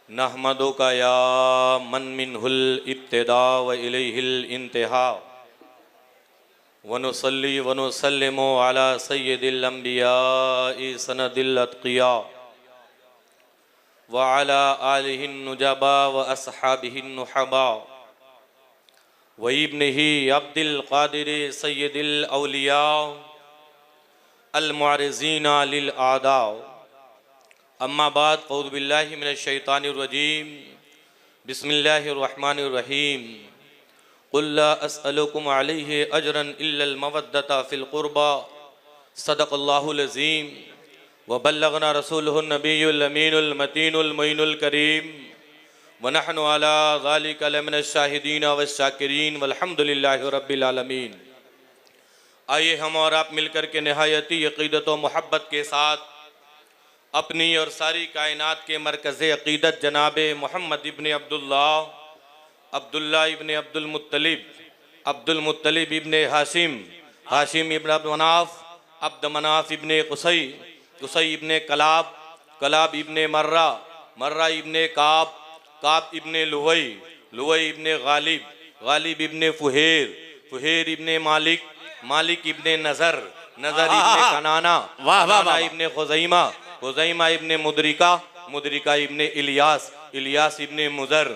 नहमदुका या मन मिनहुल इब्तिदा व इलैहिल इंतहा व नुसल्ली व नुसल्लिमु अला सय्यिदिल अंबिया'i सनदिल अत्क़िया व अला आलिहिन नुजबा व अस्हाबिहिन नुहबा व इब्निही अब्दिल क़ादिर सय्यिदिल औलिया अल मुअर्रिज़ीना लिल आदा। अम्मा बाद फ़ऊज़ु बिल्लाहि मिनश शैतानिर रजीम बिस्मिल्लाहिर रहमानिर रहीम। क़ुल ला अस्अलुकुम अलैहि अजरन इल्लल मवद्दता फ़िल क़ुरबा सदक़ल्लाहुल अज़ीम व बल्लगना रसूलुहुन नबियुल अमीनुल मतीनुल मुइनुल करीम व नहनु अला ज़ालिका लमिनश शाहिदीन वश्शाकिरीन वल्हम्दुलिल्लाहि रब्बिल आलमीन। आइए हम और आप मिलकर के निहायती अक़ीदत व मोहब्बत के साथ अपनी और सारी कायनात के मरकज़ अक़ीदत जनाब मोहम्मद इब्न अब्दुल्ला इब्न अब्दुल मुत्तलिब इब्न हाशिम इब्न अब्द मनाफ इब्न कुसई इब्न कलाब इब्न मर्रा इब्न काब इब्न लुवई इब्न गालिब इब्न फुहेर इब्न मालिक इब्न नज़र इब्न कनाना इब्न खुज़ैमा इब्न मुदरिका इब्न इलियास इब्न मुज़र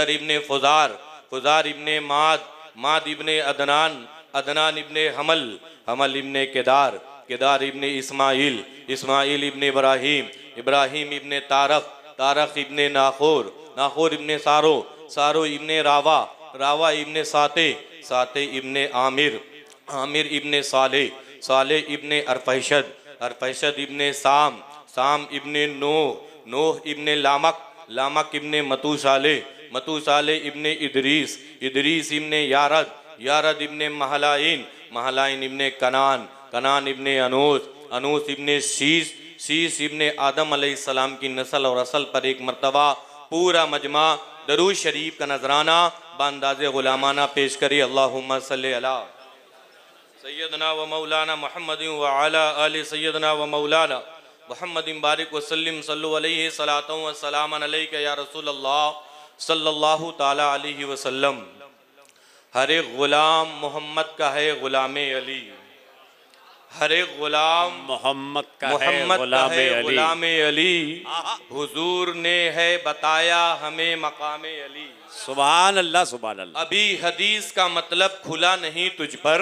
इब्न फुज़ार इब्न माद इब्न अदनान इब्न हमल इब्न केदार इब्न इस्माइल इब्न इब्राहीम इब्न तारक इब्न नाखोर इब्न सारो इब्न रावा इब्न साते इब्न आमिर इब्न साले इब्न अरफहशद इब्न साम इब्न नूह इब्न लामक इब्न मतूसाले इब्न इदरीस इब्न यारद इब्न महलाइन इब्न कनान इब्न अनूस इब्न शीश इब्न आदम अलैहिस्सलाम की नस्ल और असल पर एक मर्तबा पूरा मजमा दरूद शरीफ का नजराना बांदाज़े गुलामाना पेश करिए। अल्लाहुम्मा सल्ली अला सैयदना व मौलाना मुहम्मदिन व अला आलि सैयदना व मौलाना मुहम्मदिन बारिक वसल्लिम सल्लु अलैहि सलातु व सलामन अलैका या रसूल अल्लाह सल्लल्लाहु ताला अलैहि वसल्लम। हर एक गुलाम मोहम्मद का है गुलाम अली, हर एक गुलाम मोहम्मद का है गुलाम अली। हुजूर ने है बताया हमें मकाम अली। सुभान अल्लाह सुभान अल्लाह। अभी हदीस का मतलब खुला नहीं तुझ पर,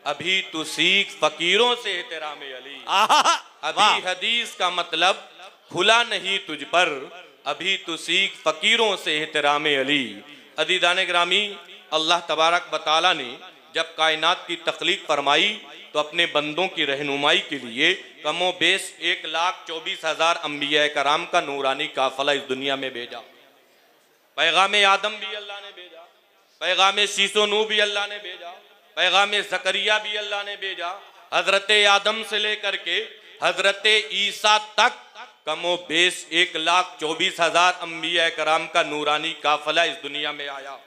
अभी तू सीख फकीरों से एहतराम अली। अभी हदीस का मतलब खुला नहीं तुझ पर, अभी तू सीख फकीरों से एहतराम अली। अदीदान ग्रामी, अल्लाह तबारक व तआला ने जब कायनात की तख्लीक फरमाई तो अपने बंदों की रहनुमाई के लिए कमो बेश 1,24,000 अंबिया कराम का नूरानी काफिला इस दुनिया में भेजा। पैगाम आदम भी अल्लाह ने भेजा, पैगाम शीसो नू भी अल्लाह ने भेजा, पैगाम ज़करिया भी अल्लाह ने भेजा। हजरत आदम से लेकर के हजरत ईसा तक कमो बेश 1,24,000 अंबिया कराम का नूरानी काफिला इस दुनिया में आया।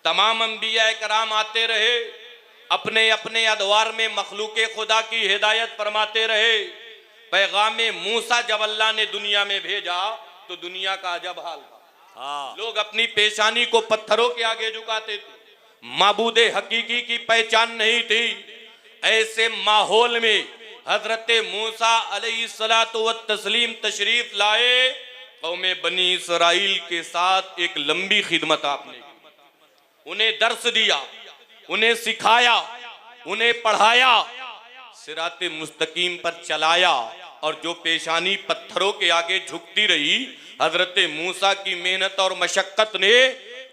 तमाम अंबिया कराम आते रहे, अपने अपने अदवार में मखलूक खुदा की हिदायत फरमाते रहे। पैगाम मूसा जब अल्लाह ने दुनिया में भेजा तो दुनिया का अजब हाल था। लोग अपनी पेशानी को पत्थरों के आगे झुकाते थे, माबूदे हकीकी की पहचान नहीं थी। ऐसे माहौल में हजरत मूसा अलैहिस्सलातु व तस्लीम तशरीफ लाए। कौमे बनी इसराइल के साथ एक लंबी खिदमत आपने की, उन्हें दर्स दिया, उन्हें सिखाया, उन्हें पढ़ाया, सिराते मुस्तकीम पर चलाया। और जो पेशानी पत्थरों के आगे झुकती रही, हजरत मूसा की मेहनत और मशक्कत ने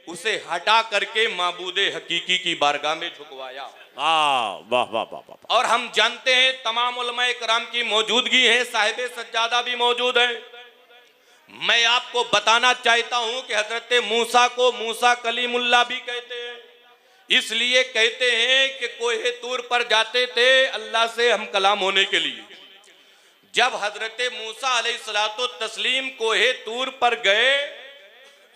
उसे हटा करके माबूदे हकीकी की बारगाह में झुकवाया। वाह वाह वाह। और हम जानते हैं तमाम उलमाए कराम की मौजूदगी है, साहिब सज्जादा भी मौजूद है। मैं आपको बताना चाहता हूं कि हजरत मूसा को मूसा कलीमुल्लाह भी कहते हैं। इसलिए कहते हैं कि कोहे तूर पर जाते थे अल्लाह से हम कलाम होने के लिए। जब हजरत मूसा अलैहिस्सलातु तस्लीम कोहे तूर पर गए,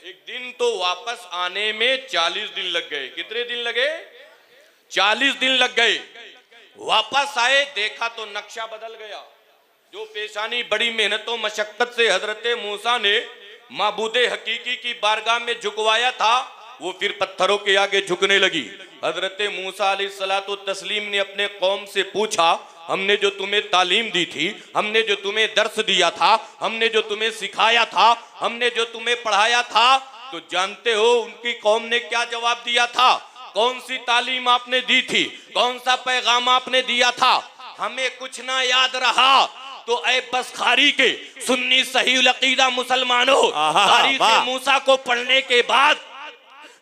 एक दिन तो वापस आने में 40 दिन लग गए। कितने दिन लगे? 40 दिन लग गए। वापस आए, देखा तो नक्शा बदल गया। जो पेशानी बड़ी मेहनतों मशक्कत से हजरत मूसा ने माबूदे हकीकी की बारगाह में झुकवाया था, वो फिर पत्थरों के आगे झुकने लगी। हजरत मूसा अलैहिस्सलातु तस्लीम ने अपने कौम से पूछा, हमने जो तुम्हें तालीम दी थी, हमने जो तुम्हें दर्स दिया था, हमने जो तुम्हें सिखाया था, हमने जो तुम्हें पढ़ाया था, तो जानते हो उनकी कौम ने क्या जवाब दिया था? कौन सी तालीम आपने दी थी? कौन सा पैगाम आपने दिया था? हमें कुछ ना याद रहा तो ऐ बसखारी के सुन्नी सही अकीदा मुसलमानों, तारीख मूसा को पढ़ने के बाद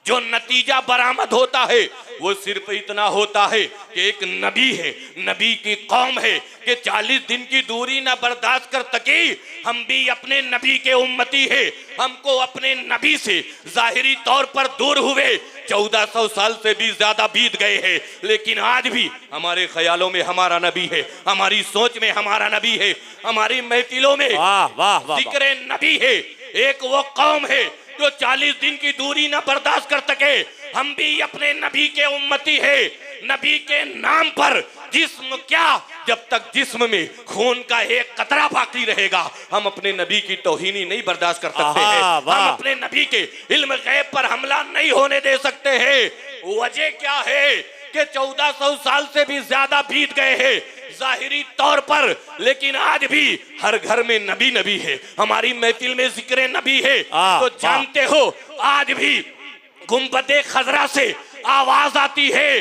जो नतीजा बरामद होता है वो सिर्फ इतना होता है कि एक नबी है, नबी की कौम है कि 40 दिन की दूरी ना बर्दाश्त कर सकी। हम भी अपने नबी के उम्मती है, हमको अपने नबी से जाहिरी तौर पर दूर हुए 1400 साल से भी ज्यादा बीत गए हैं, लेकिन आज भी हमारे ख्यालों में हमारा नबी है, हमारी सोच में हमारा नबी है, हमारी महफिलों में जिक्र नबी है। एक वो कौम है जो 40 दिन की दूरी ना बर्दाश्त कर सके। हम भी अपने नबी के उम्मती है। नबी के नाम पर जिस्म क्या, जब तक जिस्म में खून का एक कतरा बाकी रहेगा हम अपने नबी की तौहीनी नहीं बर्दाश्त कर सकते हैं। हम अपने नबी के इल्म गैब पर हमला नहीं होने दे सकते हैं। वजह क्या है कि 1400 साल से भी ज्यादा बीत गए हैं जाहिरी तौर पर, लेकिन आज भी हर घर में नबी नबी है, हमारी महफिल में जिक्र नबी है। तो जानते हो आज भी गुंबदे खजरा से आवाज आती है,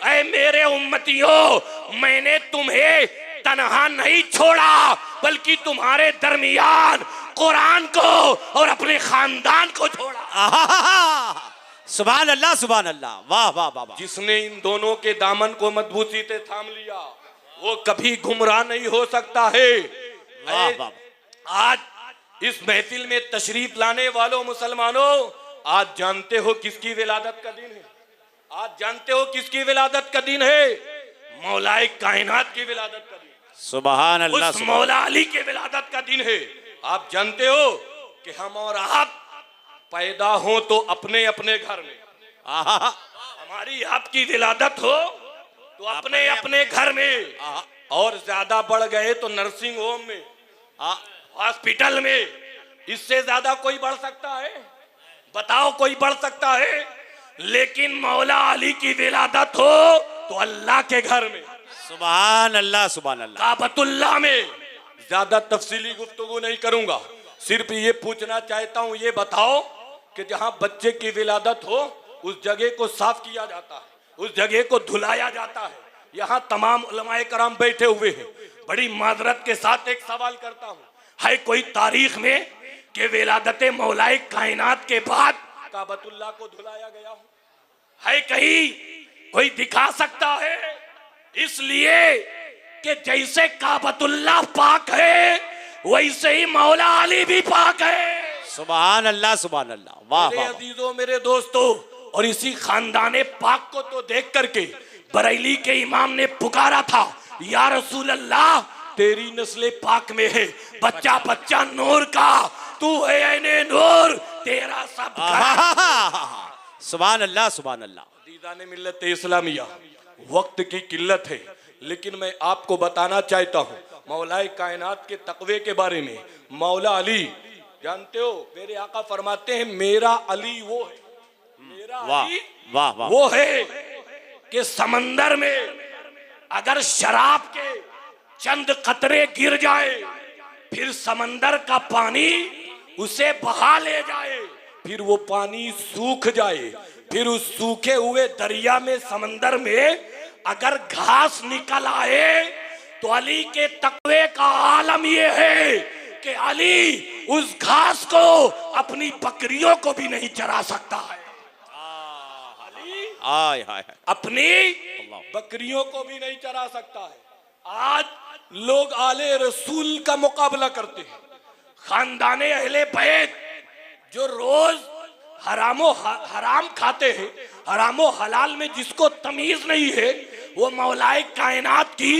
ऐ मेरे उम्मतियों, मैंने तुम्हें तन्हा नहीं छोड़ा बल्कि तुम्हारे दरमियान कुरान को और अपने खानदान को छोड़ा। सुभान अल्लाह, सुभान अल्लाह, वाह वाह वाह। जिसने इन दोनों के दामन को मजबूती से थाम लिया वो कभी गुमराह नहीं हो सकता है। वाह वाह। आज इस महफिल में तशरीफ लाने वालों मुसलमानों, आज जानते हो किसकी विलादत का दिन है? आज जानते हो किसकी विलादत का दिन है? मौलाए कायनात की विलादत का दिन। सुभान अल्लाह। उस मौला अली के विलादत का दिन है। आप जानते हो कि हम और आप पैदा हो तो अपने अपने घर में, हमारी आपकी विलादत हो तो अपने अपने घर में, और ज्यादा बढ़ गए तो नर्सिंग होम में, हॉस्पिटल में। इससे ज्यादा कोई बढ़ सकता है? बताओ कोई बढ़ सकता है? लेकिन मौला अली की विलादत हो तो अल्लाह के घर में, सुभान अल्लाह, सुभान अल्लाह, काबतुल्लाह में। ज्यादा तफसीली गुफ्तगू नहीं करूंगा, सिर्फ ये पूछना चाहता हूं, ये बताओ कि जहां बच्चे की विलादत हो उस जगह को साफ किया जाता है, उस जगह को धुलाया जाता है। यहाँ तमाम उलमाए कराम बैठे हुए हैं। बड़ी माजरत के साथ एक सवाल करता हूँ, है कोई तारीख में कि विलादत मौलाए कायनात के बाद काबतुल्लाह को धुलाया गया हो? है कहीं कोई दिखा सकता है? इसलिए कि जैसे काबतुल्लाह पाक है वैसे ही मौला अली भी पाक है। सुभान अल्लाह, सुभान अल्लाह, वाह मेरे वाह। अजीजों, मेरे दोस्तों, और इसी खानदाने पाक को तो देख करके बरेली के इमाम ने पुकारा था, या रसूल अल्लाह तेरी नस्ल पाक में है बच्चा बच्चा नूर का, तू है ऐने नूर, तेरा सब सुभान अल्लाह, सुभान अल्लाह। दीदाने मिल्लत इस्लामिया, वक्त की किल्लत है, लेकिन मैं आपको बताना चाहता हूँ मौलाए कायनात के तकवे के बारे में। मौला अली, जानते हो मेरे आका फरमाते हैं मेरा अली वो है, मेरा अली वाह वाह, वो है कि समंदर में अगर शराब के चंद कतरे गिर जाए, फिर समंदर का पानी उसे बहा ले जाए, फिर वो पानी सूख जाए, फिर उस सूखे हुए दरिया में समंदर में अगर घास निकल आए तो अली के तकवे का आलम ये है कि अली उस घास को अपनी बकरियों को भी नहीं चरा सकता है। आय हाय, अपनी बकरियों को भी नहीं चरा सकता है। आज लोग आले रसूल का मुकाबला करते हैं, खानदाने अहले बैत जो रोज हराम खाते हैं, हरामो हलाल में जिसको तमीज नहीं है, वो मौलाए कायनात की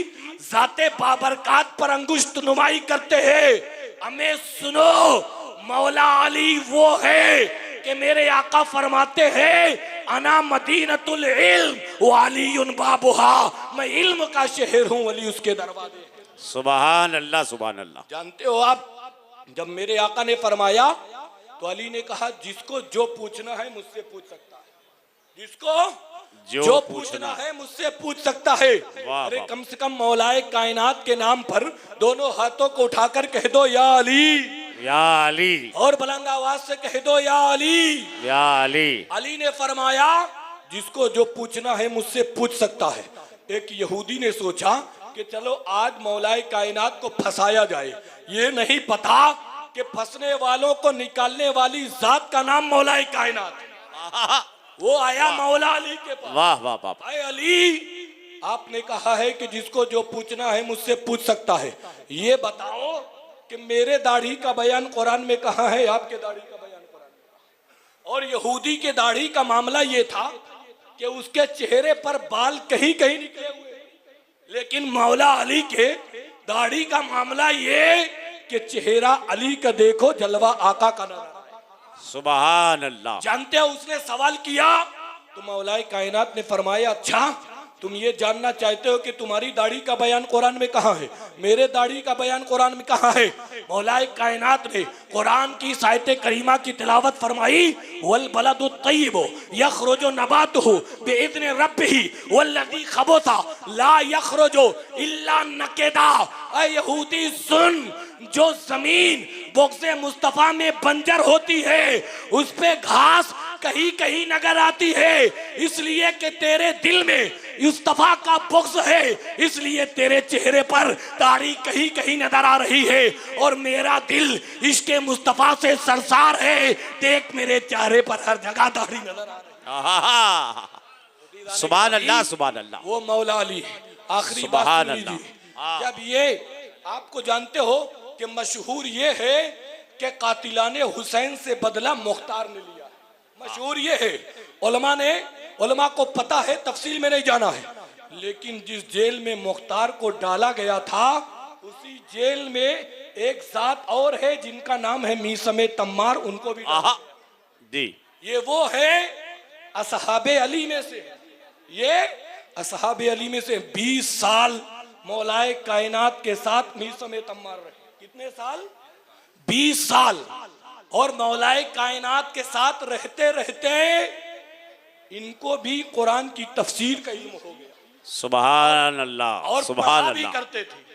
जाते बाबरकात पर अंगुष्ठ नुमाई करते हैं। हमें सुनो, मौला अली वो है कि मेरे आका फरमाते हैं अना मदीनतुल इल्म व अलीयुन बाबुहा, मैं इल्म का शहर हूँ, अली उसके दरवाजे। सुभान अल्लाह, सुभान अल्लाह। जानते हो आप, जब मेरे आका ने फरमाया तो अली ने कहा जिसको जो पूछना है मुझसे पूछ सकता है, जिसको जो जो पूछना पूछना है मुझसे पूछ सकता है। वाह, अरे वाह। कम से कम मौलाए कायनात के नाम पर दोनों हाथों को उठाकर कह दो या अली, या अली, और बुलंद आवाज से कह दो या अली। या अली। अली ने फरमाया जिसको जो पूछना है मुझसे पूछ सकता है। एक यहूदी ने सोचा कि चलो आज मौलाए कायनात को फंसाया जाए, ये नहीं पता कि फंसने वालों को निकालने वाली जात का नाम मौलाए कायनात है। वो आया मौला अली के पास। वाह वाह वाह। भाई अली, आपने कहा है कि जिसको जो पूछना है मुझसे पूछ सकता है, ये बताओ कि मेरे दाढ़ी का बयान कुरान में कहाँ है, आपके दाढ़ी का बयान कुरान में कहाँ है? और यहूदी के दाढ़ी का मामला ये था कि उसके चेहरे पर बाल कहीं कहीं निकले हुए, लेकिन मौला अली के दाढ़ी का मामला ये कि चेहरा अली का देखो, जलवा आका का नजर आए। सुभान अल्लाह। जानते हो उसने सवाल किया तो मौलाए कायनात ने फरमाया अच्छा तुम ये जानना चाहते हो कि तुम्हारी दाढ़ी का बयान कुरान में कहाँ है, मेरे दाढ़ी का बयान कुरान में कहाँ है। मौलाए कायनात ने कुरान की आयत करीमा की तिलावत फरमाई, वल बलदु तय्यिबु यखरुजु नबातुहु बिइज़्नि रब्बिही वल्लज़ी खबुसा ला यखरुजु इल्ला नकिदा। ऐ यहूदी सुन, जो जमीन बुग़्ज़े मुस्तफा में बंजर होती है उस पे घास कहीं कहीं नजर आती है, इसलिए कि तेरे दिल में मुस्तफा का बुग़्ज़ है, इसलिए तेरे चेहरे पर दाढ़ी कहीं कहीं नजर आ रही है। और मेरा दिल इश्क़े मुस्तफा से सरसार है, देख मेरे चेहरे पर हर जगह दाढ़ी नजर आ रही है। सुभान अल्लाह, सुभान अल्लाह। वो मौला अली। आखिरी बात सुभान सुन लीजिए। अल्लाह। जब ये आपको जानते हो कि मशहूर ये है कि कातिलाने हुसैन से बदला मुख्तार ने लिया, मशहूर ये है। उलमा को पता है, तफसील में नहीं जाना है, लेकिन जिस जेल में मुख्तार को डाला गया था उसी जेल में एक जात और है जिनका नाम है मीसमे तम्मार, उनको भी डाला जी। ये वो है असहाबे अली में से, ये असहाबे अली में से 20 साल मौलाए कायनात के साथ मीसमे तम्मार रहे। कितने साल? 20 साल। और मौलाए कायनात के साथ रहते रहते इनको भी कुरान की तफसीर का इल्म हो गया। सुभान अल्लाह, और सुभान पढ़ा भी अल्लाह। करते थे।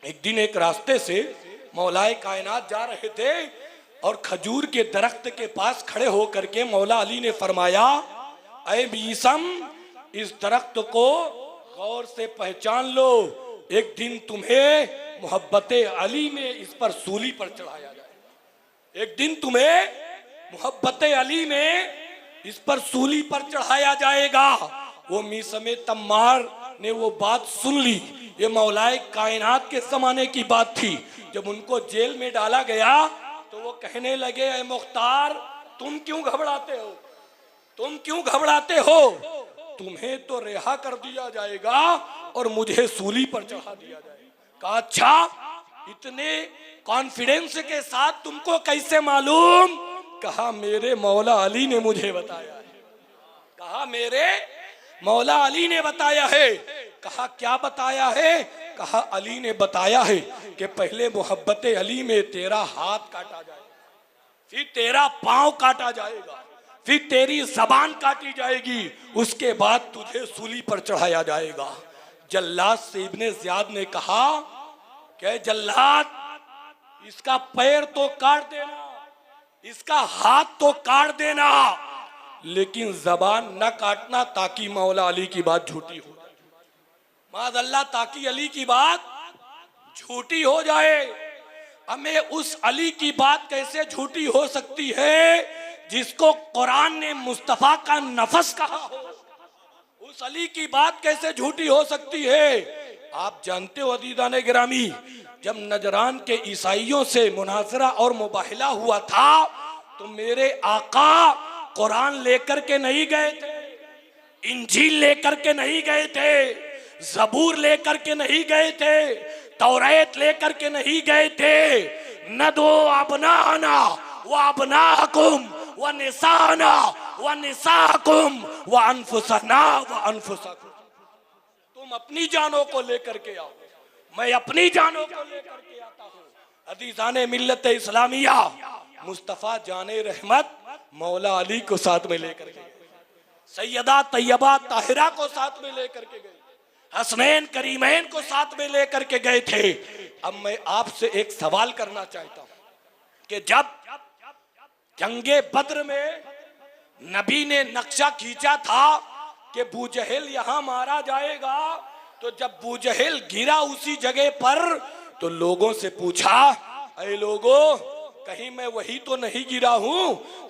एक दिन एक रास्ते से मौलाए कायनात जा रहे थे और खजूर के दरख्त के पास खड़े होकर के मौला अली ने फरमाया, ऐ बीसम, इस दरख्त को गौर से पहचान लो, एक दिन तुम्हें मोहब्बत अली में इस पर सूली पर चढ़ाया जाए, एक दिन तुम्हें मोहब्बत अली में इस पर सूली पर चढ़ाया जाएगा। वो मीसमे तम्मार ने वो बात सुन ली। ये मौलाए कायनात के जमाने की बात थी। जब उनको जेल में डाला गया तो वो कहने लगे, ऐ मुख्तार, तुम क्यों घबराते हो, तुम क्यों घबराते हो, तुम्हें तो रिहा कर दिया जाएगा और मुझे सूली पर चढ़ा दिया जाएगा। कहा अच्छा, इतने कॉन्फिडेंस के साथ तुमको कैसे मालूम? कहा मेरे मौला अली ने मुझे बताया है। कहा मेरे मौला अली ने बताया है। कहा क्या बताया है? कहा अली ने बताया है कि पहले मोहब्बत अली में तेरा हाथ काटा जाएगा, फिर तेरा पांव काटा जाएगा, फिर तेरी जबान काटी जाएगी, उसके बाद तुझे सूली पर चढ़ाया जाएगा। जल्लाद से इब्ने ज़ियाद ने कहा कि जल्लाद, इसका पैर तो काट देना, इसका हाथ तो काट देना, लेकिन जबान न काटना, ताकि मौला अली की बात झूठी हो जाए, माज़अल्लाह, ताकि अली की बात झूठी हो जाए। हमें उस अली की बात कैसे झूठी हो सकती है जिसको कुरान ने मुस्तफा का नफस कहा हो? उस अली की बात कैसे झूठी हो सकती है? आप जानते हो अज़ीज़ान गिरामी, जब नजरान के ईसाइयों से मुनाजरा और मुबाहिला हुआ था तो मेरे आका कुरान लेकर के नहीं गए थे, इंजील लेकर के नहीं गए थे, ज़बूर लेकर के नहीं गए थे, तौरात लेकर के नहीं गए थे। नदो अबनाना व अबनाकुम व निसाना व निसाकुम व अनफुसना व अनफुसकुम। तुम अपनी जानों को लेकर के आओ, मैं अपनी जानों को लेकर के आता हूँ। अज़ीज़ाने मिल्लत इस्लामिया, मुस्तफ़ा जाने रहमत मौला अली को साथ में लेकर के गए, सैयदा तैयबा ताहिरा को साथ में लेकर के गए, हसनैन करीमैन को साथ में लेकर के गए थे। अब मैं आपसे एक सवाल करना चाहता हूं कि जब जंगे बद्र में नबी ने नक्शा खींचा था कि बूजहल यहां मारा जाएगा, तो जब बूजहल गिरा उसी जगह पर तो लोगों से पूछा, अरे लोगों, कहीं मैं वही तो नहीं गिरा हूं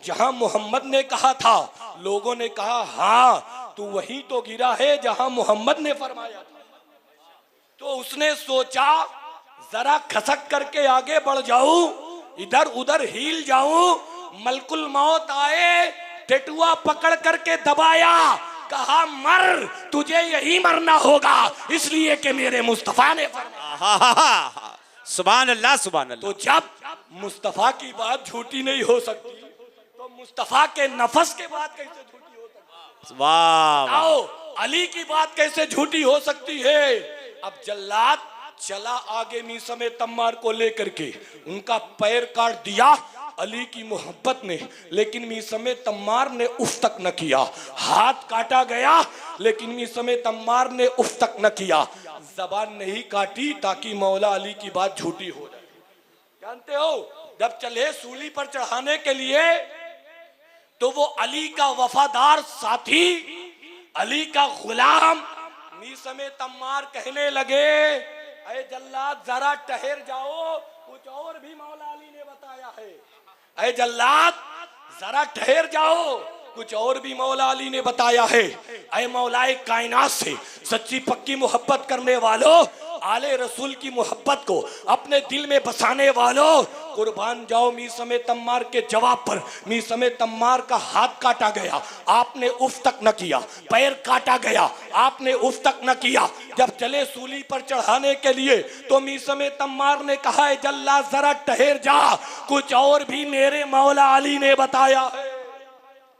जहां मोहम्मद ने कहा था? लोगों ने कहा, हाँ तू वही तो गिरा है जहां मोहम्मद ने फरमाया था। तो उसने सोचा जरा खसक करके आगे बढ़ जाऊं, इधर उधर हिल जाऊं, मलकुल मौत आए, टेटुआ पकड़ करके दबाया, कहा मर, तुझे यही मरना होगा, इसलिए कि मेरे मुस्तफा ने फरमाया। सुभान अल्लाह, सुभान अल्लाह। तो जब मुस्तफा की बात झूठी नहीं हो सकती, तो मुस्तफा के नफस के बात कैसे झूठी हो सकती? वाह, आओ, अली की बात कैसे झूठी हो सकती है? अब जल्लाद चला आगे मीसम तम्मार को लेकर के, उनका पैर काट दिया अली की मोहब्बत ने, लेकिन मीसम तम्मार ने उफ तक न किया। हाथ काटा गया लेकिन मीसम तम्मार ने उफ तक न किया। जबान नहीं काटी ताकि मौला अली की बात झूठी हो जाए। जानते हो, जब चले सूली पर चढ़ाने के लिए तो वो अली का वफादार साथी, अली का गुलाम मीसम तम्मार कहने लगे, अरे जल्लाद जरा ठहर जाओ, कुछ और भी मौला अली ने बताया है। अरे जल्लाद जरा ठहर जाओ, कुछ और भी मौला अली ने बताया है। अरे मौलाए कायनात से सच्ची पक्की मोहब्बत करने वालों, आले रसूल की मोहब्बत को अपने दिल में बसाने वालों, कुर्बान जाओ मीसम तम्मार के जवाब पर। मीसम तम्मार का हाथ काटा गया, आपने उफ तक न किया। पैर काटा गया, आपने उफ तक न किया। जब चले सूली पर चढ़ाने के लिए तो मीसम तम्मार ने कहा, है जल्ला जरा ठहर जा, कुछ और भी मेरे मौला अली ने बताया है,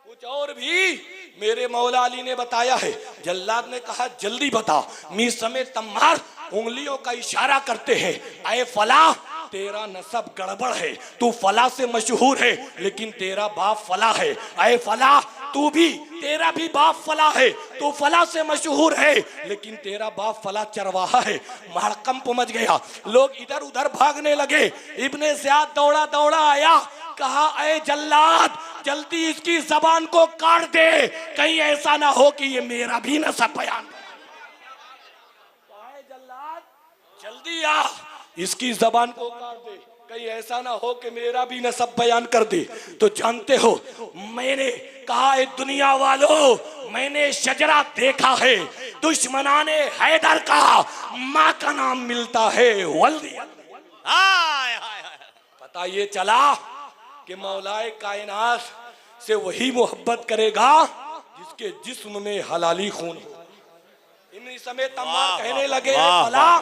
कुछ और भी मेरे मौला अली ने बताया है। जल्लाद ने कहा, जल्दी बता। मीसम तम्मार उंगलियों का इशारा करते हैं, अय फला, तेरा नसब गड़बड़ है, तू फला से मशहूर है लेकिन तेरा बाप फला है। अय फला, तू भी, तेरा भी बाप फला है, तू फला से मशहूर है लेकिन तेरा बाप फला चरवाहा है। महकम मच गया, लोग इधर उधर भागने लगे। इब्ने ज़ियाद दौड़ा दौड़ा आया, कहा, अय जल्लाद, जल्दी इसकी जबान को काट दे, कहीं ऐसा ना हो कि ये मेरा भी नसब बयान करे। जल्लाद जल्दी आ, इसकी जबान को काट दे, कहीं ऐसा ना हो कि मेरा भी नसब बयान कर दे। तो जानते हो, मैंने कहा, है दुनिया वालों, मैंने शजरा देखा है, दुश्मनाने हैदर का माँ का नाम मिलता है वल्दी। पता ये चला कि मौलाए कायनात से वही मोहब्बत करेगा जिसके जिस्म में हलाली खून हो। इन समय तम्मार कहने लगे, अय फला,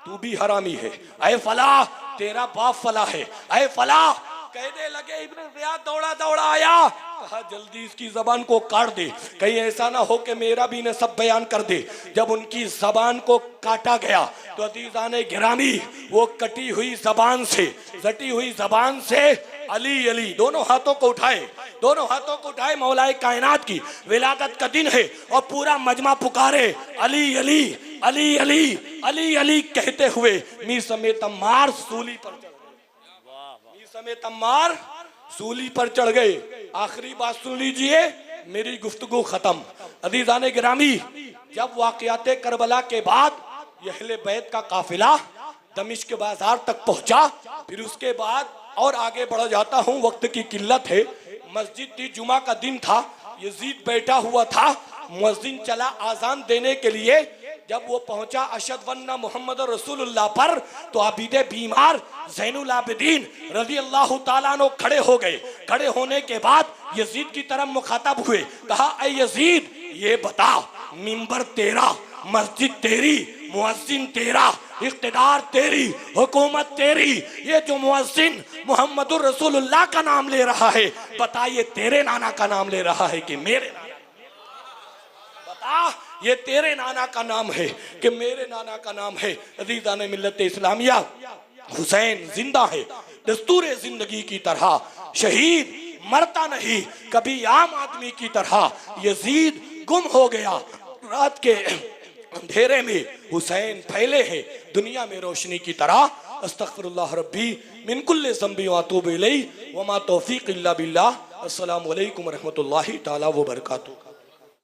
तू भी हरामी है, अय फला, तेरा बाप फला है, अय फला, कहने लगे। इब्ने ज़ियाद दौड़ा दौड़ा आया, कहा, जल्दी इसकी जबान को काट दे, कहीं ऐसा ना हो कि मेरा भी नसब बयान कर दे। जब उनकी जबान को काटा गया तो अजीज़ाने गिरामी, वो कटी हुई जबान से, जटी हुई जबान से अली अली दोनों हाथों को उठाए, दोनों हाथों को उठाए। मौलाए कायनात की विलादत का दिन है और पूरा मजमा पुकारे, अली अली अली अली अली अली कहते हुए मीसम तम्मार सूली पर चढ़ गए। मीसम तम्मार सूली पर चढ़ गए। आखिरी बात सुन लीजिए, मेरी गुफ्तगू खत्म। अजीज़ाने गिरामी, जब वाक़याते करबला के बाद अहले बैत का काफिला दमिश्क बाजार तक पहुंचा, फिर उसके बाद और आगे बढ़ जाता हूं, वक्त की किल्लत है। मस्जिद जुमा का दिन था, यजीद बैठा हुआ था, मुअज्जिन चला आजान देने के लिए। जब वो पहुंचा अशहद वन्ना मोहम्मद रसूलुल्लाह पर, तो आबिदे बीमार ज़ैनुल आबिदीन रज़ी अल्लाह ताला अन्हु खड़े हो गए। खड़े होने के बाद यजीद की तरफ मुखातब हुए, कहा, ऐ यजीद, ये बता, मिंबर तेरा, मस्जिद तेरी, मुअज्जिन तेरा, इख्तिदार तेरी, हुकूमत तेरी, ये जो मुअज्जिन मोहम्मदुर रसूलुल्लाह का नाम ले रहा है, बता ये तेरे नाना का नाम ले रहा है कि मेरे नाना? बता, ये तेरे नाना का नाम है कि मेरे नाना का नाम है? अज़ीज़ाने मिल्लत इस्लामिया, हुसैन जिंदा है, दस्तूर जिंदगी की तरह। शहीद मरता नहीं, कभी आम आदमी की तरह। यजीद गुम हो गया रात के अंधेरे में, हुसैन फैले हैं दुनिया में रोशनी की तरह। अस्तगफिरुल्लाह रब्बी मिन कुल्लि ज़ंबि व अतूबु इलैहि व मा तौफीक इल्ला बिल्लाह। अस्सलामु अलैकुम व रहमतुल्लाहि तआला व बरकातुहू।